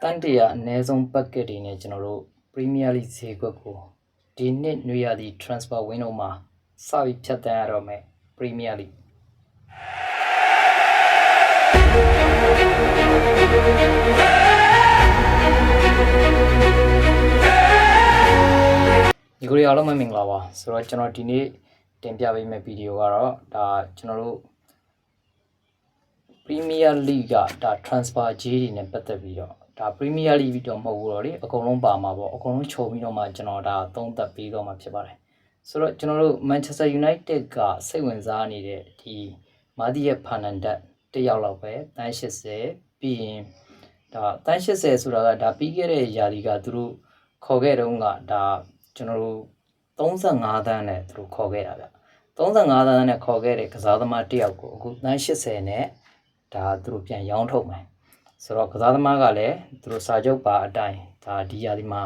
တန်တရာအနည်းဆုံး packet တွေနဲ့ကျွန်တော်တို့ Premier League ဈေးကွက်ကိုဒီနှစ်နွေရာသီ transfer window မှာစပြီးဖြတ်တန်းရတော့မယ် Premier League ဒီကိုအားလုံးမင်္ဂလာပါဆိုတော့ကျွန်တော်ဒီနေ့တင်ပြပေးမယ့်ဗီဒီယိုကတော့ဒါကျွန်တော်တို့ Premier League ကဒါ transfer ကြေးတွေနဲ့ပတ်သက်ပြီးတော့ဒါ Premier League ပြီးတော့မဟုတ်ဘူးတော့လေအကုန်လုံးပါမှာပေါ့အကုန်လုံးချုပ်ပြီးတော့မှကျွန်တော်ဒါသုံးသပ်ပြီးတော့မှဖြစ်ပါတယ်ဆိုတော့ကျွန်တော်တို့ Manchester United ကစိတ်ဝင်စားနေတဲ့ဒီမာဒီယက်ဖာနန်ဒက်တစ်ယောက်လောက်ပဲတန်း80ပြီးရင်ဒါတန်း80ဆိုတာကဒါပြီးခဲ့တဲ့ယာဒီကသူတို့ခေါ်ခဲ့တုန်းကဒါကျွန်တော်တို့35တန်းနဲ့သူတို့ခေါ်ခဲ့တာဗျ35တန်းနဲ့ခေါ်ခဲ့တဲ့ကစားသမားတစ်ယောက်ကိုအခုတန်း80နဲ့ဒါသူတို့ပြန်ရောင်းထုတ်မယ်ဆိုတော့ကစားသမားကလည်းသူတို့စာချုပ်ပါအတိုင်းဒါဒီယာဒီမှာ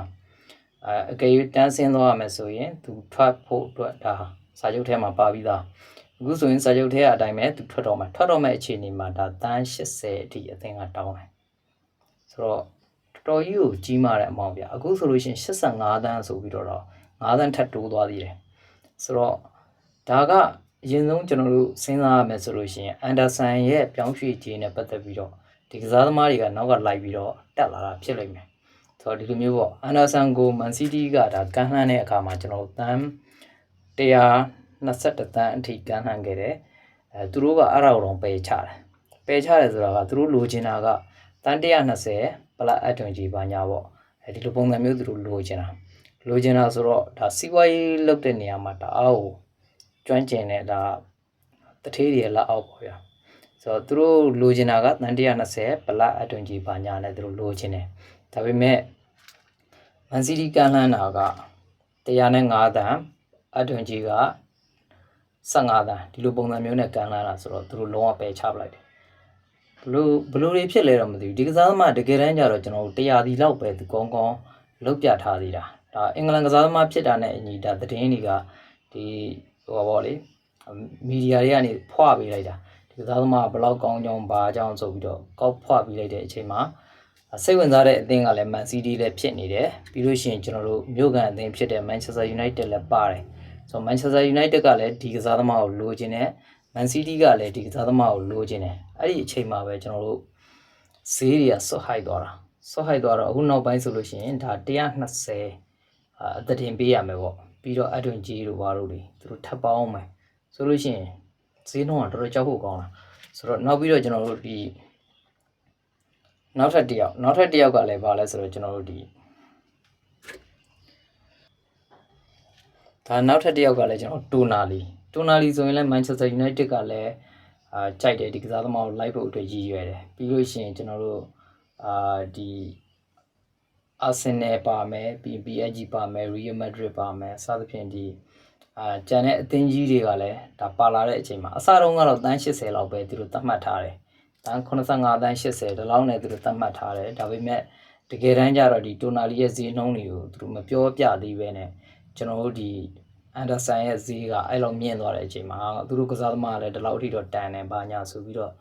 အကယ်၍တန်းဆင်းသွားရမယ်ဆိုရင်သူထွက်ဖို့အတွက်ဒါစာချုပ်ထဲမှာပါပြီးသားအခုဆိုရင်စာချုပ်ထဲအတိုင်းပဲသူထွက်တော့မယ့်အခြေအနေမှာဒါတန်း80အထိအသင်းကတောင်းတယ်ဆိုတော့တော်တော်ကြီးကိုကြီးမားတဲ့အမောင်ပြအခုဆိုလို့ရှိရင်85တန်းဆိုပြီးတော့5တန်းထပ်တိုးသွားသေးတယ်ဆိုတော့ဒါကအရင်ဆုံးကျွန်တော်တို့စဉ်းစားရမယ်ဆိုလို့ရှိရင်အန်ဒါဆန်ရဲ့ပြောင်းရွှေ့ခြင်းနဲ့ပတ်သက်ပြီးတော့ဒီကစားသမားတွေကနောက်ကလိုက်ပြီးတော့တက်လာတာဖြစ်လိမ့်မယ်ဆိုတော့ဒီလိုမျိုးပေါ့အန်ဒါဆန်ကိုမန်စီးတီးကဒါကမ်းလှမ်းတဲ့အခါမှာကျွန်တော်တို့တန်း121တန်းအထိကမ်းလှမ်းခဲ့တယ်သူတို့ကအဲ့ဒါကိုတော့ပယ်ချတယ်ဆိုတာကသူတို့လိုချင်တာကတန်း120ပလတ်အတွင်ကြီးပါညာပေါ့ဒီလိုပုံစံမျိုးသူတို့လိုချင်တာဆိုတော့ဒါစီးပွားရေးလုပ်တဲ့နေရာမှာဒါအားကိုကျွမ်းကျင်တဲ့ဒါတထေးတွေလက်အောက်ပေါ့ဗျာဆိုတော့သူတို့လိုချင်တာကတန်120ပလတ်အတွင်ကြီးပါညာနဲ့သူတို့လိုချင်တယ်ဒါပေမဲ့မန်စီးတီးကန်လှမ်းတာက105တန်အတွင်ကြီးက15တန်ဒီလိုပုံစံမျိုးနဲ့ကန်လှမ်းတာဆိုတော့သူတို့လုံးဝပယ်ချပလိုက်တယ်ဘလို့တွေဖြစ်လဲတော့မသိဘူးဒီကစားသမားတကယ်တမ်းကျတော့ကျွန်တော်တို့100ဒီလောက်ပဲသူကောင်းလုတ်ပြထားသေးတာဒါအင်္ဂလန်ကစားသမားဖြစ်တာနဲ့အညီဒါသတင်းတွေကဒီဟိုပါဗောလေမီဒီယာတွေကနေဖွာပေးလိုက်တာဒီကစားသမားဘလောက်ကောင်းကြောင်းဘာကြောင်းဆိုပြီးတော့ကောက်ဖွာပေးလိုက်တဲ့အချိန်မှာစိတ်ဝင်စားတဲ့အသင်းကလည်းမန်စီးတီးလည်းဖြစ်နေတယ်ပြီးလို့ရှိရင်ကျွန်တော်တို့မြို့ကန်အသင်းဖြစ်တဲ့ Manchester United လည်းပါတယ်ဆိုတော့ Manchester United ကလည်းဒီကစားသမားကိုလိုချင်တယ်မန်စီးတီးကလည်းဒီကစားသမားကိုလိုချင်တယ်အဲ့ဒီအချိန်မှာပဲကျွန်တော်တို့ဈေးတွေကဆွတ်ဟိုက်သွားတော့အခုနောက်ပိုင်းဆိုလို့ရှိရင်ဒါ120အသက်တင်ပေးရမယ်ပေါ့ပြီးတော့အတွင်ကြီးတို့ဘာလို့လဲသူတို့ထပ်ပေါင်းမယ်ဆိုလို့ရှိရင်ဈေးနှုန်းကတော်တော်ကြောက်ဖို့ကောင်းတာဆိုတော့နောက်ပြီးတော့ကျွန်တော်တို့ဒီနောက်ထပ်တစ်ယောက်ကလည်းဘာလဲဆိုတော့ကျွန်တော်တို့ဒီဒါနောက်ထပ်တစ်ယောက်ကလည်းကျွန်တော်တိုနာလီဆိုရင်လည်း Manchester United ကလည်းကြိုက်တယ်ဒီကစားသမားကိုလိုက်ဖို့အတွက်ရည်ရွယ်တယ်ပြီးလို့ရှိရင်ကျွန်တော်တို့ဒီArsenal ပါမယ်ပြီး PSG ပါမယ် Real Madrid ပါမယ်စသဖြင့်ဒီကျန်တဲ့အသင်းကြီးတွေကလည်းဒါပါလာတဲ့အချိန်မှာအစတုန်းကတော့တန်း80လောက်ပဲသူတို့သတ်မှတ်ထားတယ်တန်း85တန်း80ဒီလောက်နဲ့သူတို့သတ်မှတ်ထားတယ်ဒါပေမဲ့တကယ်တမ်းကျတော့ဒီတိုနာလီရဲ့ဈေးနှုန်းတွေကိုသူတို့မပြောပြသေးပဲနဲ့ကျွန်တော်တို့ဒီအန်ဒါဆန်ရဲ့ဈေးကအဲ့လိုမြင့်သွားတဲ့အချိန်မှာသူတို့ကစားသမားလည်းဒီလောက်အထိတော့တန်တယ်ဘာညာဆိုပြီးတော့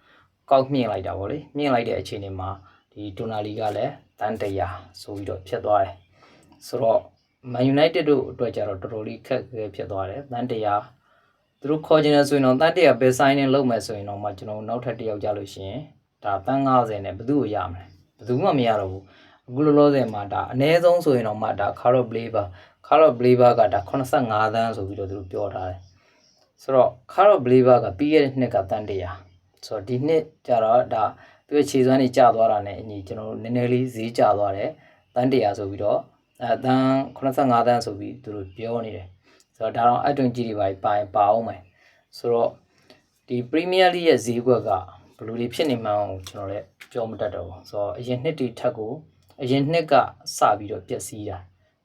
ကောက်မြင့်လိုက်တာဗောလေမြင့်လိုက်တဲ့အချိန်တွေမှာဒီတိုနာလီကလည်းတန်း100ဆိုပြီးတော့ဖြစ်သွားတယ်ဆိုတော့ Man United တို့အတွက်ကြတော့တော်တော်လေးခက်ခဲဖြစ်သွားတယ်တန်း100သူတို့ခေါ်ချင်တယ်ဆိုရင်တော့တန်း100ပဲ signing လုပ်မယ်ဆိုရင်တော့မှကျွန်တော်နောက်ထပ်တစ်ယောက်ကြလို့ရှိရင်ဒါတန်း90နဲ့ဘယ်သူ့ကိုရမလဲဘယ်သူမှမရတော့ဘူးအခုလောလောဆယ်မှာဒါအနည်းဆုံးဆိုရင်တော့မှဒါ Carlo Bleva ကဒါ85တန်းဆိုပြီးတော့သူတို့ပြောထားတယ်ဆိုတော့ Carlo Bleva ကပြီးခဲ့တဲ့နှစ်ကတန်း100ဆိုတော့ဒီနှစ်ကျတော့ဒါသူရဲ့ခြေစွမ်းတွေကျသွားတာနဲ့အညီကျွန်တော်တို့နည်းနည်းလေးဈေးကျသွားတယ်တန်း100ဆိုပြီးတော့တန်း85တန်းဆိုပြီးသူတို့ပြောနေတယ်ဆိုတော့ဒါတော့အတွင်ကြီးတွေပါအောင်မယ်ဆိုတော့ဒီ Premier League ရဲ့ဈေးကွက်ကဘယ်လိုတွေဖြစ်နေမှန်းကျွန်တော်လည်းပြောမတတ်တော့ဘူးဆိုတော့အရင်နှစ်တွေထက်ကိုအရင်နှစ်ကစပြီးတော့ပျက်စီးတာ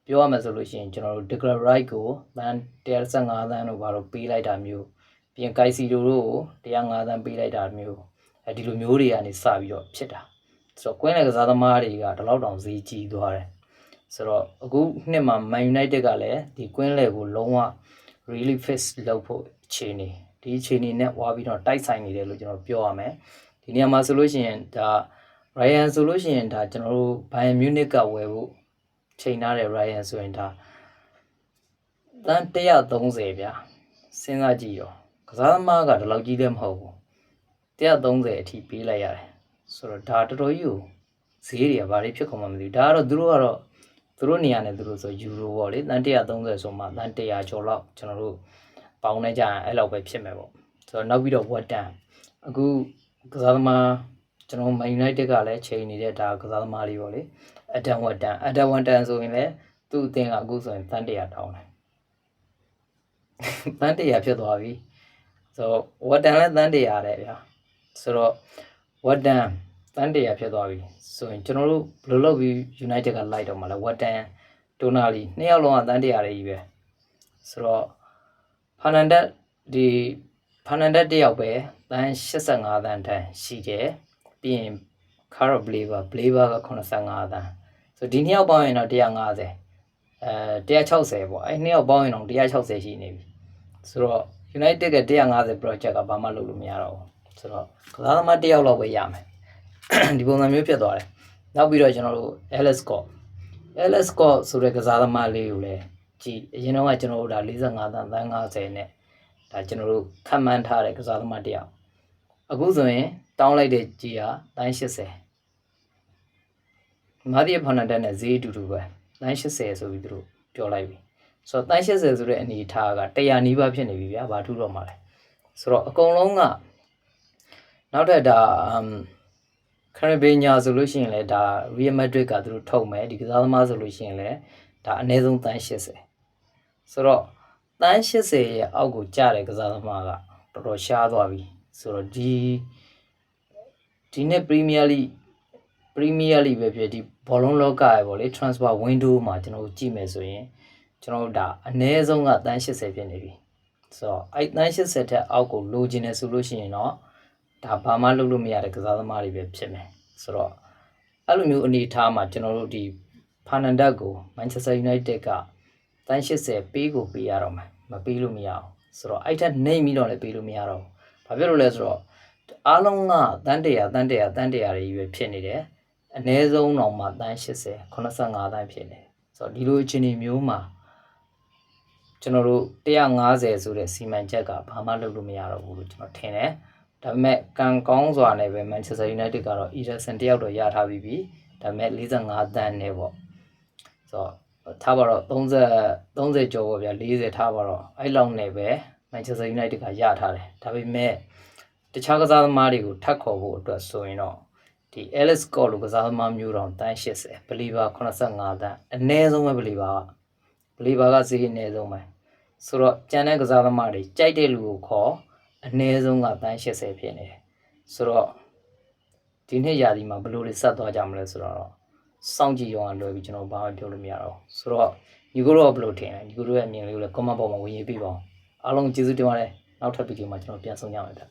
ပြောရမယ်ဆိုလို့ရှိရင်ကျွန်တော်တို့ Declan Rice ကိုတန်း115တန်းတို့ဘာလို့ပေးလိုက်တာမျိုးပြင်ကိုက်စီတို့ကို105တန်းပေးလိုက်တာမျိုးဒီလိုမျိုးတွေကနေစပြီးတော့ဖြစ်တာဆိုတော့ကွင်းလယ်ကစားသမားတွေကဒီလောက်တောင်ဈေးကြီးသွားတယ်ဆိုတော့အခုနှစ်မှာ Man United ကလည်းဒီကွင်းလယ်ကိုလုံးဝ really fix လုပ်ဖို့အခြေအနေနဲ့ဝါပြီးတော့တိုက်ဆိုင်နေတယ်လို့ကျွန်တော်ပြောရမယ်ဒီနေရာမှာဆိုလို့ရှိရင်ဒါ Ryan ဆိုလို့ရှိရင်ဒါကျွန်တော်တို့ Bayern Munich ကဝယ်ဖို့ချိန်ထားတဲ့ Ryan ဆိုရင်ဒါတန်း130ဗျာစဉ်းစားကြည့်ရောကစားသမားကဒီလောက်ကြီးလည်းမဟုတ်ဘူး130အထိပေးလိုက်ရတယ်ဆိုတော့ဒါတော်တော်ကြီးကိုဈေးတွေကဘာတွေဖြစ်ကုန်မှမသိဘူးဒါကတော့သူတို့နေရာနဲ့သူတို့ဆိုယူရိုပေါ့လေတန်း130ဆိုမှတန်း100ကျော်လောက်ကျွန်တော်တို့ပေါင်းနေကြရင်အဲ့လောက်ပဲဖြစ်မယ်ပေါ့ဆိုတော့နောက်ပြီးတော့ Watan အခုကစားသမားကျွန်တော် Man United ကလည်းချိန်နေတဲ့ဒါကစားသမားလေးပေါ့လေAdam Watan ဆိုရင်လည်းသူ့အသင်းကအခုဆိုရင်တန်း100တောင်းတယ်တန်း100ဖြစ်သွားပြီဆိုတော့ Watan လည်းတန်း100တဲ့ဗျာဆိုတော့ Watan တန်း100ဖြစ်သွားပြီဆိုရင်ကျွန်တော်တို့ဘယ်လိုလုပ်ပြီး United ကလိုက်တော့မှာလဲ Watan Tonali နှစ်ယောက်လုံးကတန်း100လေးကြီးပဲဆိုတော့ Fernandes တယောက်ပဲတန်း85တန်းတန်းရှိတယ်ပြီးရင် Carol Blaverက85တန်းဆိုဒီနှစ်ယောက်ပေါင်းရင်တော့150 160ပေါ့အဲ့နှစ်ယောက်ပေါင်းရင်တော့160ရှိနေပြီဆိုတော့ United က150 project ကဘာမှလုပ်လို့မရတော့ဘူးဆိုတော့ကစားသမားတစ်ယောက်လောက်ပဲရမယ်ဒီပုံစံမျိုးဖြစ်သွားတယ်နောက်ပြီးတော့ကျွန်တော်တို့ Alex Scott ဆိုတဲ့ကစားသမားလေးကိုလည်းကြည်အရင်တော့ကကျွန်တော်တို့ဒါ45တန်း50နဲ့ဒါကျွန်တော်တို့ခန့်မှန်းထားတဲ့ကစားသမားတစ်ယောက်အခုဆိုရင်တောင်းလိုက်တဲ့ကြီးကတန်း80မာဒီဖာနန်ဒက်နဲ့ဈေးအတူတူပဲတန်း80ဆိုပြီးသူတို့ပြောလိုက်ပြီဆိုတော့တန်း80ဆိုတဲ့အနေထားက100နီးပါးဖြစ်နေပြီဗျာဘာထူတော့မှလဲဆိုတော့အကုန်လုံးကနောက်ထပ်ဒါခရဘီညာဆိုလို့ရှိရင်လည်းဒါ Real Madrid ကသူတို့ထုတ်မယ်ဒီကစားသမားဆိုလို့ရှိရင်လည်းဒါအနည်းဆုံးတန်း80ဆိုတော့တန်း80ရဲ့အောက်ကိုကျတဲ့ကစားသမားကတော်တော်ရှားသွားပြီဆိုတော့ဒီနေ့ Premier League ပဲဖြစ်ဒီဘောလုံးလောကရဲ့ပေါ့လေ transfer window မှာကျွန်တော်ကြည့်မယ်ဆိုရင်ကျွန်တော်ဒါအနည်းဆုံးကတန်း80ဖြစ်နေပြီဆိုတော့အဲ့တန်း80ထက်အောက်ကိုလိုချင်တယ်ဆိုလို့ရှိရင်တော့ဒါဘာမှလုပ်လို့မရတဲ့ကစားသမားတွေပဲဖြစ်မယ်ဆိုတော့အဲ့လိုမျိုးအနေထားမှာကျွန်တော်တို့ဒီဖာနန်ဒက်ကို Manchester United ကတန်း80ပေးကိုပေးရတော့မှာမပေးလို့မရအောင်ဆိုတော့အဲ့ထက်နှိမ့်ပြီးတော့လည်းပေးလို့မရတော့ဘူးဘာဖြစ်လို့လဲဆိုတော့အားလုံးကတန်း100တွေကြီးပဲဖြစ်နေတယ်အနည်းဆုံးတော့မှတန်း80 85တန်းဖြစ်နေဆိုတော့ဒီလိုအခြေအနေမျိုးမှာကျွန်တော်တို့150ဆိုတဲ့စီမံချက်ကဘာမှလုပ်လို့မရတော့ဘူးလို့ကျွန်တော်ထင်တယ်ဒါပေမဲ့ကံကောင်းစွာနဲ့ပဲ Manchester United ကတော့ Ederson တယောက်တော့ရထားပြီးပြီဒါပေမဲ့45တန်းနဲ့ပေါ့ဆိုတော့ထားပါတော့30ကျော်ပေါ့ဗျာ40ထားပါတော့အဲ့လောက်နဲ့ပဲ Manchester United ကရထားတယ်ဒါပေမဲ့တခြားကစားသမားတွေကိုထပ်ခေါ်ဖို့အတွက်ဆိုရင်တော့ဒီ Alex Scott လိုကစားသမားမျိုးတောင်တန်း80 Believer 85တန်းအနည်းဆုံးပဲ Believer ကဈေးအနည်းဆုံးပဲဆိုတော့ကျန်တဲ့ကစားသမားတွေကြိုက်တဲ့လူကိုခေါ်အနည်းဆုံးကတန်း80ဖြစ်နေတယ်ဆိုတော့ဒီနှစ်ရာသီမှာဘယ်လိုတွေဆက်သွားကြမလဲဆိုတော့စောင့်ကြည့်ရောလွယ်ပြီးကျွန်တော်ဘာမှပြောလို့မရတော့ဆိုတော့ညီကိုတော့ဘယ်လိုထင်လဲညီကိုတို့ရဲ့အမြင်လေးကိုလည်း comment ပေါ်မှာဝင်ရေးပေးပါအောင်အားလုံးကျေးဇူးတင်ပါတယ်နောက်ထပ်ဗီဒီယိုမှာကျွန်တော်ပြန်ဆုံကြမယ်ဗျ